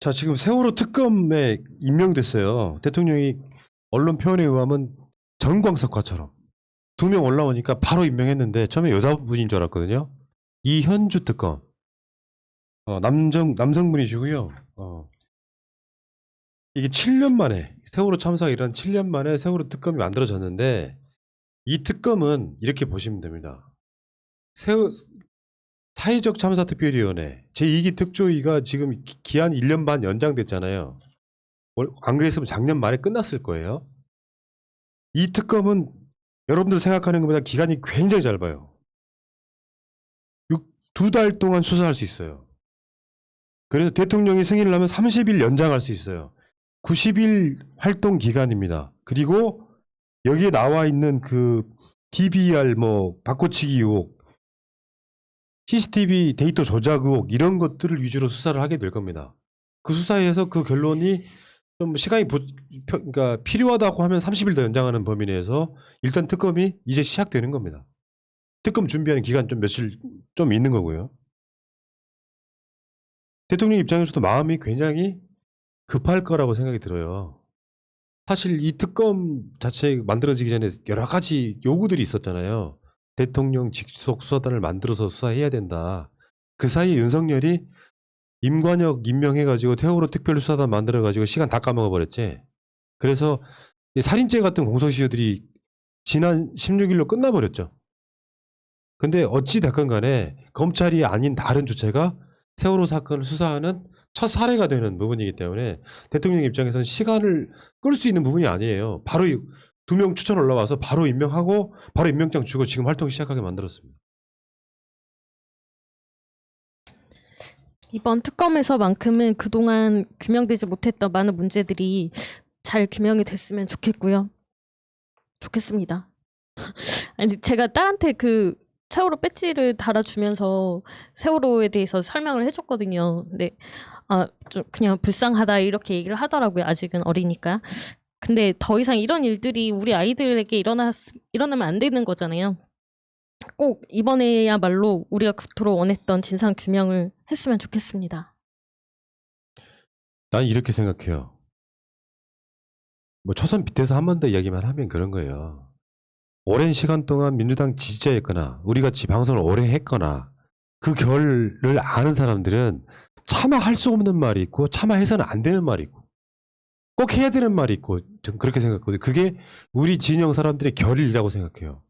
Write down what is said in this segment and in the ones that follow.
자, 지금 세월호 특검에 임명됐어요. 대통령이 언론 표현에 의하면 전광석화처럼 2명 올라오니까 바로 임명했는데 처음에 여자분인 줄 알았거든요. 이현주 특검. 남성분이시고요. 이게 7년 만에 세월호 참사가 일어난 7년 만에 세월호 특검이 만들어졌는데 이 특검은 이렇게 보시면 됩니다. 사회적 참사특별위원회 제2기 특조위가 지금 기한 1년 반 연장됐잖아요. 안 그랬으면 작년 말에 끝났을 거예요. 이 특검은 여러분들 생각하는 것보다 기간이 굉장히 짧아요. 2달 동안 수사할 수 있어요. 그래서 대통령이 승인을 하면 30일 연장할 수 있어요. 90일 활동 기간입니다. 그리고 여기에 나와 있는 그 DBR 바꿔치기 의혹, CCTV 데이터 조작 의혹 이런 것들을 위주로 수사를 하게 될 겁니다. 그 수사에서 그 결론이 좀 시간이 그러니까 필요하다고 하면 30일 더 연장하는 범위 내에서 일단 특검이 이제 시작되는 겁니다. 특검 준비하는 기간 좀 며칠 좀 있는 거고요. 대통령 입장에서도 마음이 굉장히 급할 거라고 생각이 들어요. 사실 이 특검 자체 만들어지기 전에 여러 가지 요구들이 있었잖아요. 대통령 직속 수사단을 만들어서 수사해야 된다. 그 사이에 윤석열이 임관혁 임명해가지고 세월호 특별수사단 만들어가지고 시간 다 까먹어버렸지. 그래서 살인죄 같은 공소시효들이 지난 16일로 끝나버렸죠. 근데 어찌 됐건 간에 검찰이 아닌 다른 주체가 세월호 사건을 수사하는 첫 사례가 되는 부분이기 때문에 대통령 입장에서는 시간을 끌 수 있는 부분이 아니에요. 바로 2명 추천 올라와서 바로 임명하고 바로 임명장 주고 지금 활동 시작하게 만들었습니다. 이번 특검에서만큼은 그동안 규명되지 못했던 많은 문제들이 잘 규명이 됐으면 좋겠고요. 좋겠습니다. 아니 제가 딸한테 그 세월호 배지를 달아주면서 세월호에 대해서 설명을 해줬거든요. 근데 좀 그냥 불쌍하다 이렇게 얘기를 하더라고요. 아직은 어리니까. 근데 더 이상 이런 일들이 우리 아이들에게 일어나면 안 되는 거잖아요. 꼭 이번에야말로 우리가 그토록 원했던 진상 규명을 했으면 좋겠습니다. 난 이렇게 생각해요. 초선 빗대서 한 번 더 이야기만 하면 그런 거예요. 오랜 시간 동안 민주당 지지자였거나 우리 같이 방송을 오래 했거나 그 결을 아는 사람들은 차마 할 수 없는 말이 있고 차마 해서는 안 되는 말이 있고 꼭 해야 되는 말이 있고 전 그렇게 생각하거든요. 그게 우리 진영 사람들의 결이라고 생각해요.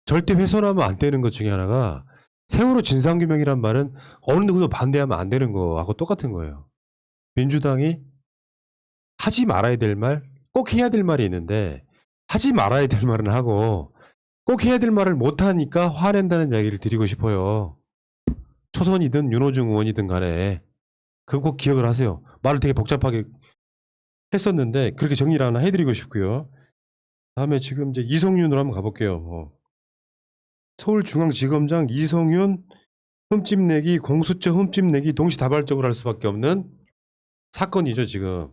절대 훼손하면 안 되는 것 중에 하나가 세월호 진상규명이란 말은 어느 누구도 반대하면 안 되는 거하고 똑같은 거예요. 민주당이 하지 말아야 될 말, 꼭 해야 될 말이 있는데 하지 말아야 될 말은 하고 꼭 해야 될 말을 못하니까 화낸다는 이야기를 드리고 싶어요. 초선이든 윤호중 의원이든 간에 그거 꼭 기억을 하세요. 말을 되게 복잡하게 했었는데 그렇게 정리를 하나 해드리고 싶고요. 다음에 지금 이제 이성윤으로 한번 가볼게요. 서울중앙지검장 이성윤 흠집내기, 공수처 흠집내기 동시다발적으로 할 수밖에 없는 사건이죠. 지금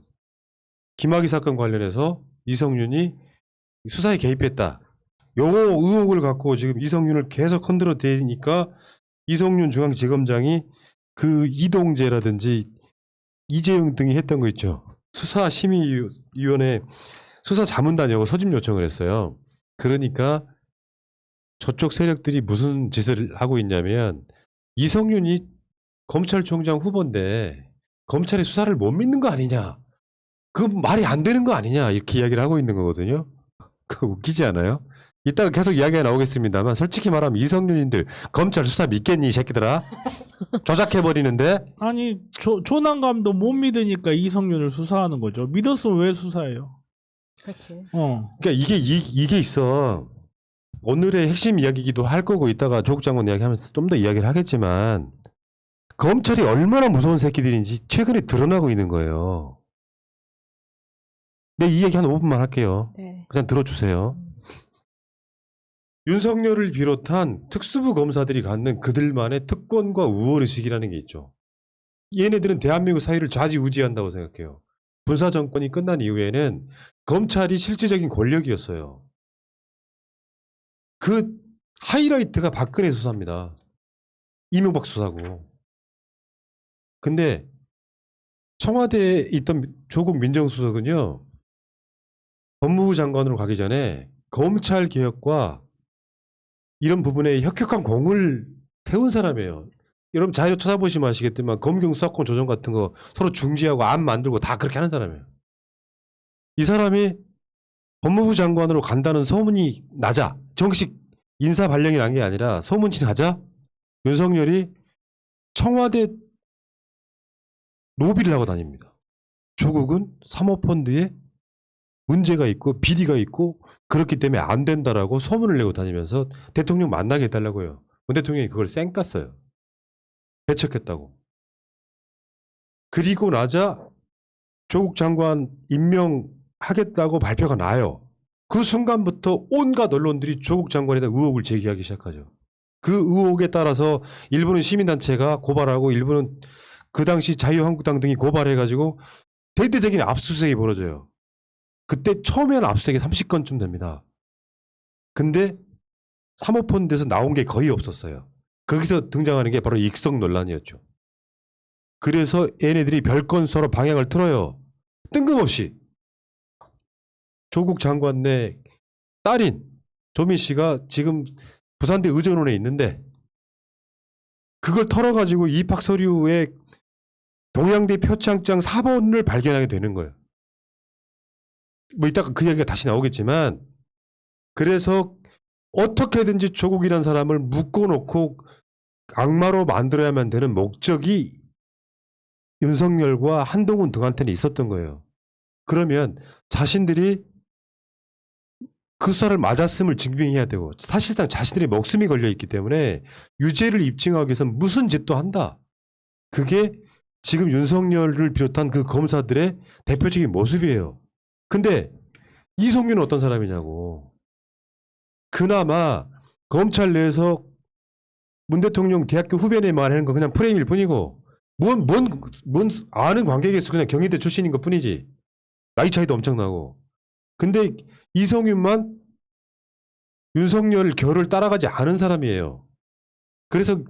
김학의 사건 관련해서 이성윤이 수사에 개입했다. 요거 의혹을 갖고 지금 이성윤을 계속 흔들어 대니까 이성윤 중앙지검장이 그 이동재라든지 이재용 등이 했던 거 있죠. 수사심의위원회 수사자문단 요거 소집 요청을 했어요. 그러니까 저쪽 세력들이 무슨 짓을 하고 있냐면 이성윤이 검찰총장 후보인데 검찰의 수사를 못 믿는 거 아니냐. 그 말이 안 되는 거 아니냐. 이렇게 이야기를 하고 있는 거거든요. 그거 웃기지 않아요? 이따가 계속 이야기가 나오겠습니다만 솔직히 말하면 이성윤인들 검찰 수사 믿겠니 이 새끼들아? 조작해버리는데 아니 조난감도 못 믿으니까 이성윤을 수사하는 거죠. 믿었으면 왜 수사해요? 그렇지. 그러니까 이게 있어. 오늘의 핵심 이야기기도 할 거고 이따가 조국 장관 이야기하면서 좀 더 이야기를 하겠지만 검찰이 얼마나 무서운 새끼들인지 최근에 드러나고 있는 거예요. 네, 이 얘기 한 5분만 할게요. 네. 그냥 들어주세요. 윤석열을 비롯한 특수부 검사들이 갖는 그들만의 특권과 우월의식이라는 게 있죠. 얘네들은 대한민국 사회를 좌지우지한다고 생각해요. 군사정권이 끝난 이후에는 검찰이 실질적인 권력이었어요. 그 하이라이트가 박근혜 수사입니다. 이명박 수사고. 근데 청와대에 있던 조국 민정수석은요. 법무부 장관으로 가기 전에 검찰 개혁과 이런 부분에 혁혁한 공을 세운 사람이에요. 여러분 자료 찾아보시면 아시겠지만 검경 수사권 조정 같은 거 서로 중지하고 안 만들고 다 그렇게 하는 사람이에요. 이 사람이 법무부 장관으로 간다는 소문이 나자, 정식 인사 발령이 난 게 아니라 소문이 나자 윤석열이 청와대 로비를 하고 다닙니다. 조국은 사모펀드에 문제가 있고 비리가 있고 그렇기 때문에 안 된다라고 소문을 내고 다니면서 대통령 만나게 해달라고요. 문 대통령이 그걸 쌩깠어요. 배척했다고. 그리고 나자 조국 장관 임명하겠다고 발표가 나요. 그 순간부터 온갖 언론들이 조국 장관에 대한 의혹을 제기하기 시작하죠. 그 의혹에 따라서 일부는 시민단체가 고발하고 일부는 그 당시 자유한국당 등이 고발해가지고 대대적인 압수수색이 벌어져요. 그때 처음에 한 압수수색이 30건쯤 됩니다. 근데 사모펀드에서 나온 게 거의 없었어요. 거기서 등장하는 게 바로 익성 논란이었죠. 그래서 얘네들이 별건 서로 방향을 틀어요. 뜬금없이. 조국 장관 내 딸인 조민 씨가 지금 부산대 의전원에 있는데 그걸 털어가지고 입학 서류에 동양대 표창장 4번을 발견하게 되는 거예요. 뭐 이따가 그 이야기가 다시 나오겠지만 그래서 어떻게든지 조국이라는 사람을 묶어놓고 악마로 만들어야만 되는 목적이 윤석열과 한동훈 등한테는 있었던 거예요. 그러면 자신들이 그 수사를 맞았음을 증명해야 되고 사실상 자신들의 목숨이 걸려있기 때문에 유죄를 입증하기 위해서는 무슨 짓도 한다. 그게 지금 윤석열을 비롯한 그 검사들의 대표적인 모습이에요. 근데 이성윤은 어떤 사람이냐고. 그나마 검찰 내에서 문 대통령 대학교 후배네 말하는 건 그냥 프레임일 뿐이고 뭔 아는 관계겠어. 그냥 경희대 출신인 것 뿐이지. 나이 차이도 엄청나고. 근데 이성윤만 윤석열 결을 따라가지 않은 사람이에요. 그래서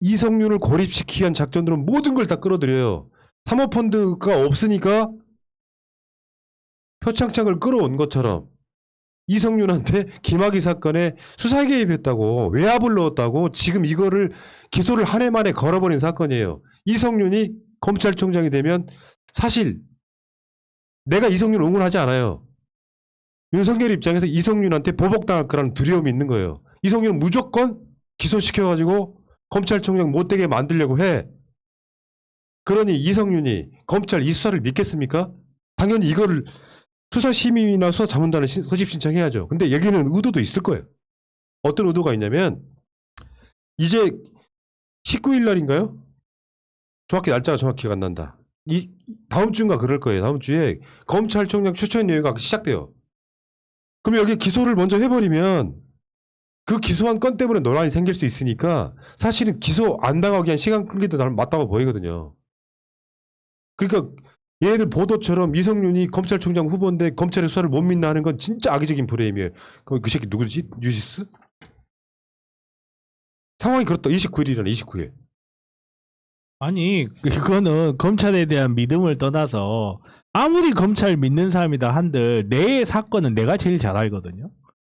이성윤을 고립시키기 위한 작전으로 모든 걸 다 끌어들여요. 사모펀드가 없으니까 표창장을 끌어온 것처럼 이성윤한테 김학의 사건에 수사에 개입했다고 외압을 넣었다고 지금 이거를 기소를 한 해 만에 걸어버린 사건이에요. 이성윤이 검찰총장이 되면 사실 내가 이성윤을 응원하지 않아요. 윤석열 입장에서 이성윤한테 보복당할 거라는 두려움이 있는 거예요. 이성윤은 무조건 기소시켜가지고 검찰총장 못되게 만들려고 해. 그러니 이성윤이 검찰 이 수사를 믿겠습니까? 당연히 이거를 수사심의나 수사자문단에 소집 신청해야죠. 근데 여기는 의도도 있을 거예요. 어떤 의도가 있냐면 이제 19일 날인가요? 정확히 날짜가 정확히 기억 안 난다. 다음 주인가 그럴 거예요. 다음 주에 검찰총장 추천 여회가 시작돼요. 그럼 여기 기소를 먼저 해버리면 그 기소한 건 때문에 논란이 생길 수 있으니까 사실은 기소 안 당하기 위한 시간 끌기도 나는 맞다고 보이거든요. 그러니까 얘네들 보도처럼 이성윤이 검찰총장 후보인데 검찰의 수사를 못 믿나 하는 건 진짜 악의적인 프레임이에요. 그 새끼 누구지? 뉴시스? 상황이 그렇다. 29일이라는 29일. 아니 그거는 검찰에 대한 믿음을 떠나서 아무리 검찰 믿는 사람이다 한들 내 사건은 내가 제일 잘 알거든요.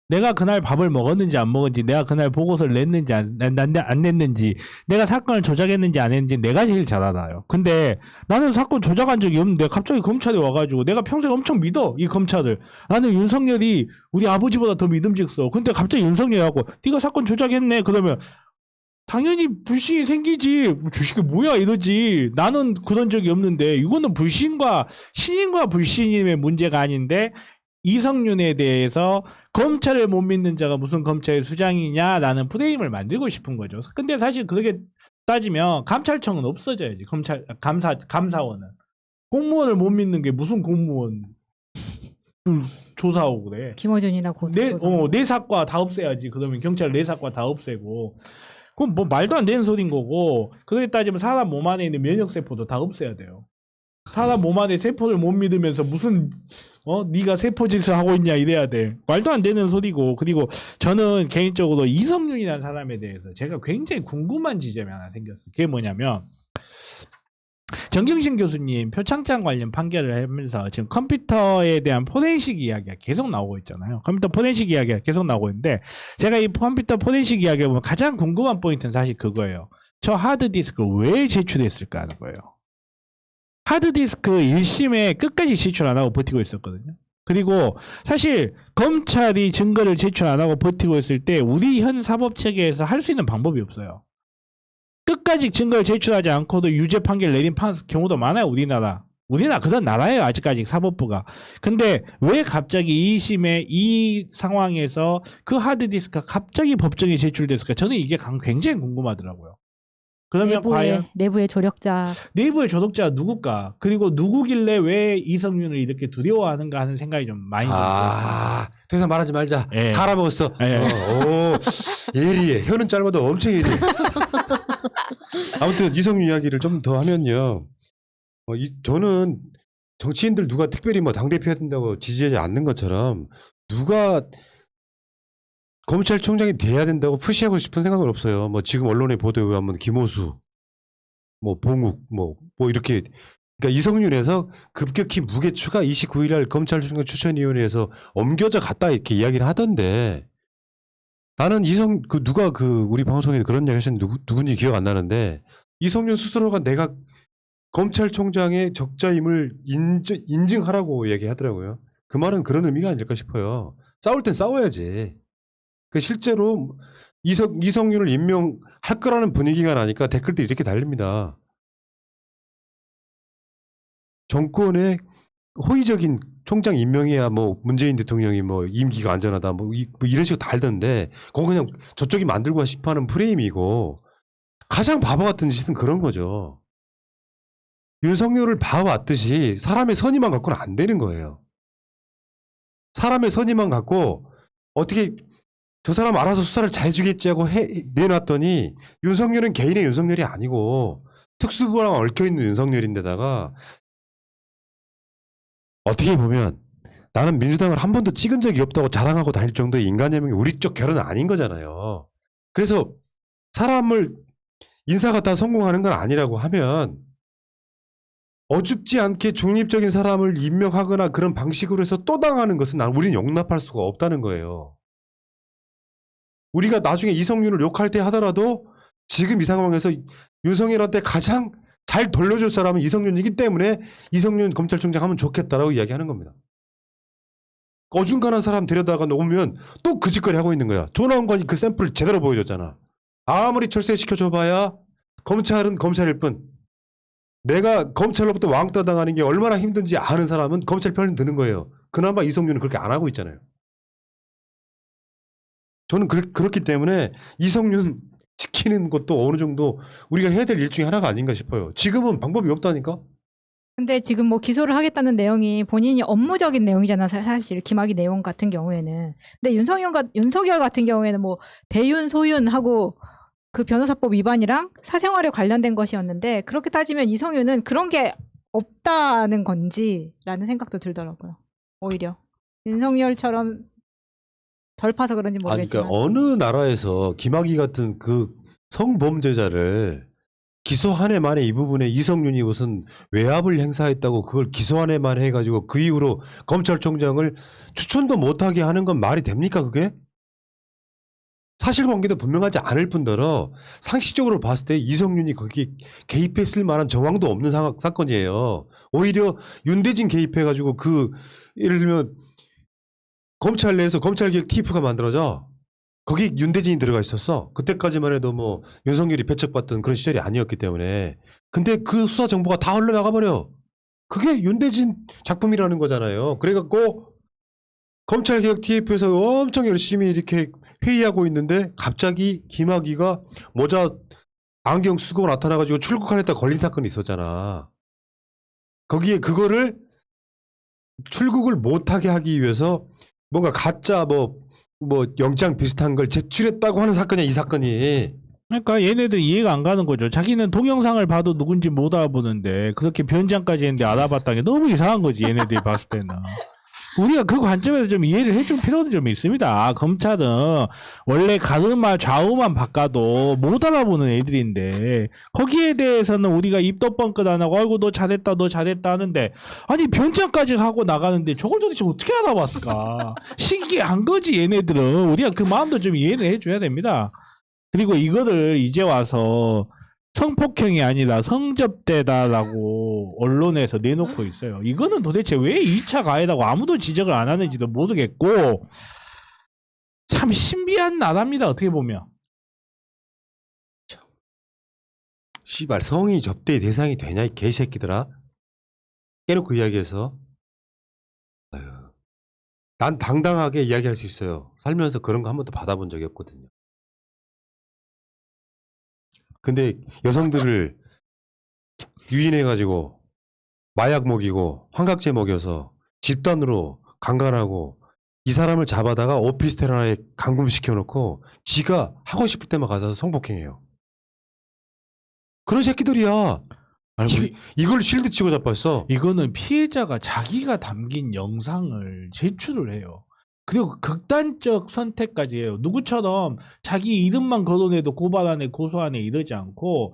내가 그날 밥을 먹었는지 안 먹었는지, 내가 그날 보고서를 냈는지 안 냈는지, 내가 사건을 조작했는지 안 했는지 내가 제일 잘 알아요. 근데 나는 사건 조작한 적이 없는데 갑자기 검찰이 와가지고 내가 평소에 엄청 믿어 이 검찰을. 나는 윤석열이 우리 아버지보다 더 믿음직스러워. 근데 갑자기 윤석열이 하고 네가 사건 조작했네 그러면 당연히 불신이 생기지. 주식이 뭐야 이러지. 나는 그런 적이 없는데 이거는 불신과 신인과 불신임의 문제가 아닌데 이성윤에 대해서 검찰을 못 믿는 자가 무슨 검찰의 수장이냐라는 프레임을 만들고 싶은 거죠. 근데 사실 그렇게 따지면 감찰청은 없어져야지. 감사원은. 공무원을 못 믿는 게 무슨 공무원 조사하고 그래. 김어준이나 고소조사. 내사과 다 없애야지. 그러면 경찰 내사과 다 없애고. 그럼 뭐 말도 안 되는 소린 거고. 그렇게 따지면 사람 몸 안에 있는 면역세포도 다 없애야 돼요. 사람 몸 안에 세포를 못 믿으면서 무슨 네가 세포 질서 하고 있냐 이래야 돼. 말도 안 되는 소리고. 그리고 저는 개인적으로 이성윤이라는 사람에 대해서 제가 굉장히 궁금한 지점이 하나 생겼어요. 그게 뭐냐면 정경심 교수님 표창장 관련 판결을 하면서 지금 컴퓨터에 대한 포렌식 이야기가 계속 나오고 있잖아요. 컴퓨터 포렌식 이야기가 계속 나오고 있는데 제가 이 컴퓨터 포렌식 이야기를 보면 가장 궁금한 포인트는 사실 그거예요. 저 하드디스크를 왜 제출했을까 하는 거예요. 하드디스크 1심에 끝까지 제출 안 하고 버티고 있었거든요. 그리고 사실 검찰이 증거를 제출 안 하고 버티고 있을 때 우리 현 사법체계에서 할 수 있는 방법이 없어요. 끝까지 증거를 제출하지 않고도 유죄 판결 내린 경우도 많아요. 우리나라 그런 나라예요. 아직까지 사법부가. 근데 왜 갑자기 2심에 이 상황에서 그 하드디스크가 갑자기 법정에 제출됐을까? 저는 이게 굉장히 궁금하더라고요. 그러면 과연 내부의 조력자. 내부의 조력자가 누굴까? 그리고 누구길래 왜 이성윤을 이렇게 두려워하는가 하는 생각이 좀 많이 들었어요. 더 이상 말하지 말자. 예. 갈아먹었어. 예. 오, 예리해. 혀는 짧아도 엄청 예리해. 아무튼 이성윤 이야기를 좀 더 하면요. 저는 정치인들 누가 특별히 뭐 당대표 해야 된다고 지지하지 않는 것처럼 누가 검찰총장이 돼야 된다고 푸시하고 싶은 생각은 없어요. 뭐 지금 언론에 보도에 의하면 김호수, 뭐 봉욱, 뭐 이렇게. 그러니까 이성윤에서 급격히 무게 추가 29일 날 검찰총장 추천위원회에서 옮겨져 갔다 이렇게 이야기를 하던데 나는 누가 우리 방송에 그런 이야기 하셨는데 누군지 기억 안 나는데 이성윤 스스로가 내가 검찰총장의 적자임을 인증하라고 얘기하더라고요. 그 말은 그런 의미가 아닐까 싶어요. 싸울 땐 싸워야지. 실제로 이성윤을 임명할 거라는 분위기가 나니까 댓글들이 이렇게 달립니다. 정권의 호의적인 총장 임명해야 뭐 문재인 대통령이 뭐 임기가 안전하다 뭐 이런 식으로 달던데 그건 그냥 저쪽이 만들고 싶어하는 프레임이고 가장 바보 같은 짓은 그런 거죠. 윤석열을 봐왔듯이 사람의 선의만 갖고는 안 되는 거예요. 사람의 선의만 갖고 어떻게 저 사람 알아서 수사를 잘해주겠지 하고 내놨더니 윤석열은 개인의 윤석열이 아니고 특수부랑 얽혀있는 윤석열인데다가 어떻게 보면 나는 민주당을 한 번도 찍은 적이 없다고 자랑하고 다닐 정도의 인간여명이 우리 쪽 결은 아닌 거잖아요. 그래서 사람을 인사가 다 성공하는 건 아니라고 하면 어줍지 않게 중립적인 사람을 임명하거나 그런 방식으로 해서 또 당하는 것은 우리는 용납할 수가 없다는 거예요. 우리가 나중에 이성윤을 욕할 때 하더라도 지금 이 상황에서 윤석열한테 가장 잘 돌려줄 사람은 이성윤이기 때문에 이성윤 검찰총장 하면 좋겠다라고 이야기하는 겁니다. 어중간한 사람 데려다가 놓으면 또 그 짓거리 하고 있는 거야. 조나원관이 그 샘플 제대로 보여줬잖아. 아무리 철새시켜줘봐야 검찰은 검찰일 뿐. 내가 검찰로부터 왕따 당하는 게 얼마나 힘든지 아는 사람은 검찰 편을 드는 거예요. 그나마 이성윤은 그렇게 안 하고 있잖아요. 저는 그렇기 때문에 이성윤 지키는 것도 어느 정도 우리가 해야 될 일 중에 하나가 아닌가 싶어요. 지금은 방법이 없다니까? 근데 지금 뭐 기소를 하겠다는 내용이 본인이 업무적인 내용이잖아, 사실. 김학의 내용 같은 경우에는. 근데 윤석열 같은 경우에는 뭐 대윤, 소윤하고 그 변호사법 위반이랑 사생활에 관련된 것이었는데 그렇게 따지면 이성윤은 그런 게 없다는 건지라는 생각도 들더라고요. 오히려. 윤석열처럼 덜 파서 그런지 모르겠지만. 그러니까 어느 나라에서 김학의 같은 그 성범죄자를 기소한 해 만에 이 부분에 이성윤이 무슨 외압을 행사했다고 그걸 기소한 해만 해가지고 그 이후로 검찰총장을 추천도 못하게 하는 건 말이 됩니까 그게? 사실관계도 분명하지 않을 뿐더러 상식적으로 봤을 때 이성윤이 거기에 개입했을 만한 정황도 없는 사건이에요. 오히려 윤대진 개입해가지고 예를 들면 검찰 내에서 검찰개혁 TF가 만들어져. 거기 윤대진이 들어가 있었어. 그때까지만 해도 뭐 윤석열이 배척받던 그런 시절이 아니었기 때문에. 근데 그 수사 정보가 다 흘러나가버려. 그게 윤대진 작품이라는 거잖아요. 그래갖고 검찰개혁 TF에서 엄청 열심히 이렇게 회의하고 있는데 갑자기 김학의가 모자 안경 쓰고 나타나가지고 출국하랬다 걸린 사건이 있었잖아. 거기에 그거를 출국을 못하게 하기 위해서 뭔가 가짜 뭐 영장 비슷한 걸 제출했다고 하는 사건이야 이 사건이. 그러니까 얘네들 이해가 안 가는 거죠. 자기는 동영상을 봐도 누군지 못 알아보는데 그렇게 변장까지 했는데 알아봤다는 게 너무 이상한 거지 얘네들이 봤을 때는. 우리가 그 관점에서 좀 이해를 해줄 필요도 좀 있습니다. 검찰은 원래 가르마 좌우만 바꿔도 못 알아보는 애들인데 거기에 대해서는 우리가 입도 뻥끗 안 하고 아이고 너 잘했다 하는데 아니 변장까지 하고 나가는데 저걸 도대체 어떻게 알아봤을까? 신기한 거지 얘네들은. 우리가 그 마음도 좀 이해를 해줘야 됩니다. 그리고 이거를 이제 와서 성폭행이 아니라 성접대다라고 언론에서 내놓고 있어요. 이거는 도대체 왜 2차 가해라고 아무도 지적을 안 하는지도 모르겠고 참 신비한 나라입니다. 어떻게 보면. 씨발 성이 접대의 대상이 되냐 이 개새끼들아. 깨놓고 이야기해서. 아유, 난 당당하게 이야기할 수 있어요. 살면서 그런 거 한 번도 받아본 적이 없거든요. 근데 여성들을 유인해가지고 마약 먹이고 환각제 먹여서 집단으로 강간하고 이 사람을 잡아다가 오피스텔 하나에 감금시켜놓고 지가 하고 싶을 때만 가서 성폭행해요. 그런 새끼들이야. 이걸 실드 치고 잡았어. 이거는 피해자가 자기가 담긴 영상을 제출을 해요. 그리고 극단적 선택까지 해요. 누구처럼 자기 이름만 거론해도 고발안에 고소안에 이러지 않고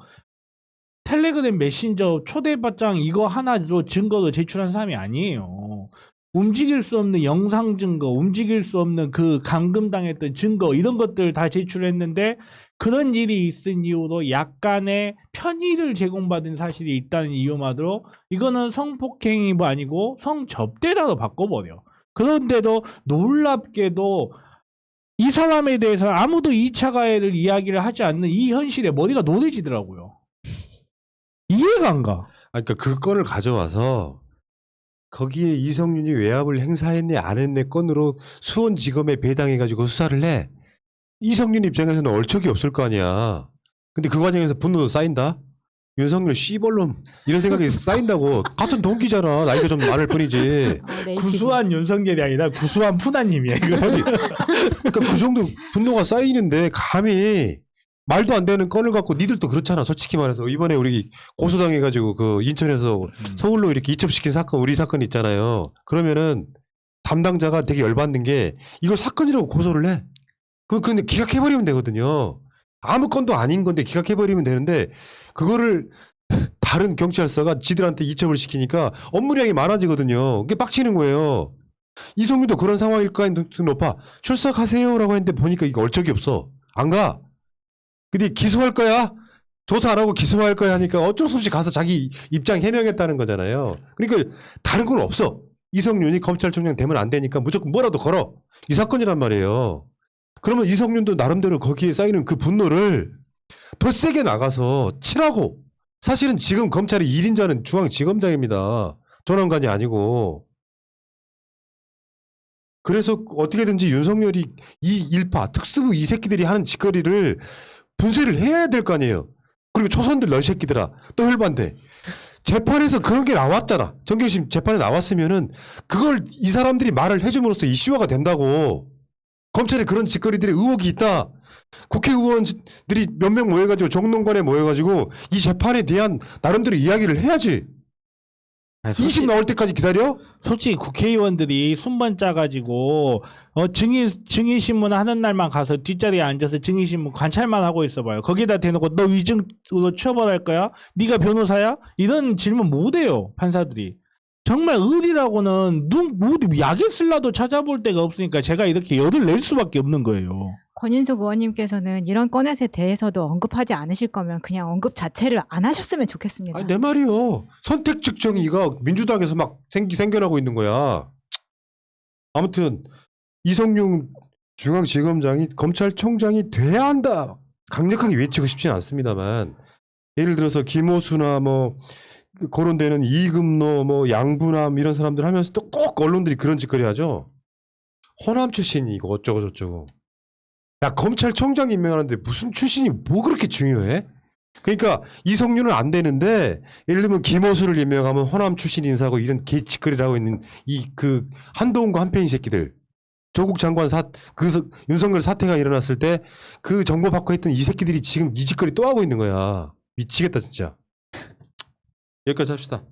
텔레그램 메신저 초대받장 이거 하나로 증거로 제출한 사람이 아니에요. 움직일 수 없는 영상 증거, 움직일 수 없는 그 감금당했던 증거 이런 것들 다 제출했는데 그런 일이 있은 이유로 약간의 편의를 제공받은 사실이 있다는 이유만으로 이거는 성폭행이 뭐 아니고 성접대다로 바꿔버려. 그런데도 놀랍게도 이 사람에 대해서 아무도 2차 가해를 이야기를 하지 않는 이 현실에 머리가 노래지더라고요. 이해가 안 가. 그러니까 그 건을 가져와서 거기에 이성윤이 외압을 행사했네 안 했네 건으로 수원지검에 배당해가지고 수사를 해. 이성윤 입장에서는 얼척이 없을 거 아니야. 근데 그 과정에서 분노도 쌓인다. 윤석열 씨벌놈 이런 생각이 쌓인다고. 같은 동기잖아. 나이가 좀 많을 뿐이지. 구수한 윤석열이 아니라 구수한 푸나님이야. 이거. 그러니까 그 정도 분노가 쌓이는데 감히 말도 안 되는 건을 갖고 니들도 그렇잖아. 솔직히 말해서 이번에 우리 고소당해가지고 그 인천에서 서울로 이렇게 이첩시킨 사건 우리 사건 있잖아요. 그러면은 담당자가 되게 열받는 게 이걸 사건이라고 고소를 해. 그럼 근데 기각해버리면 되거든요. 아무 건도 아닌 건데 기각해버리면 되는데 그거를 다른 경찰서가 지들한테 이첩을 시키니까 업무량이 많아지거든요. 그게 빡치는 거예요. 이성윤도 그런 상황일 가능성이 높아. 출석하세요라고 했는데 보니까 이거 얼적이 없어. 안 가. 근데 기소할 거야? 조사 안 하고 기소할 거야 하니까 어쩔 수 없이 가서 자기 입장 해명했다는 거잖아요. 그러니까 다른 건 없어. 이성윤이 검찰총장 되면 안 되니까 무조건 뭐라도 걸어. 이 사건이란 말이에요. 그러면 이성윤도 나름대로 거기에 쌓이는 그 분노를 더 세게 나가서 치라고. 사실은 지금 검찰의 1인자는 중앙지검장입니다. 전원관이 아니고. 그래서 어떻게든지 윤석열이 이 일파 특수부 이 새끼들이 하는 짓거리를 분쇄를 해야 될 거 아니에요. 그리고 초선들 너 새끼들아 또 혈반대. 재판에서 그런 게 나왔잖아. 정경심 재판에 나왔으면은 그걸 이 사람들이 말을 해줌으로써 이슈화가 된다고. 검찰에 그런 짓거리들의 의혹이 있다. 국회의원들이 몇 명 모여가지고 정론관에 모여가지고 이 재판에 대한 나름대로 이야기를 해야지. 아니, 20 나올 때까지 기다려? 솔직히 국회의원들이 순번 짜가지고 증인신문 하는 날만 가서 뒷자리에 앉아서 증인신문 관찰만 하고 있어봐요. 거기다 대놓고 너 위증으로 처벌할 거야? 네가 변호사야? 이런 질문 못해요 판사들이. 정말 의리라고는 약에 쓸라도 찾아볼 데가 없으니까 제가 이렇게 열을 낼 수밖에 없는 거예요. 권인숙 의원님께서는 이런 건에 대해서도 언급하지 않으실 거면 그냥 언급 자체를 안 하셨으면 좋겠습니다. 아니, 내 말이요. 선택적 정의가 민주당에서 막 생겨나고 있는 거야. 아무튼 이성윤 중앙지검장이 검찰총장이 돼야 한다. 강력하게 외치고 싶지는 않습니다만 예를 들어서 김호수나 뭐 거론되는 이금노 뭐 양부남 이런 사람들 하면서 또 꼭 언론들이 그런 짓거리 하죠. 호남 출신이 이거 어쩌고 저쩌고. 야 검찰총장 임명하는데 무슨 출신이 뭐 그렇게 중요해? 그러니까 이성윤은 안 되는데 예를 들면 김호수를 임명하면 호남 출신 인사고 이런 개짓거리를 하고 있는 이 그 한동훈과 한패인 새끼들. 조국 장관 윤석열 사태가 일어났을 때 그 정보 받고 했던 이 새끼들이 지금 이 짓거리 또 하고 있는 거야. 미치겠다 진짜. 여기까지 합시다.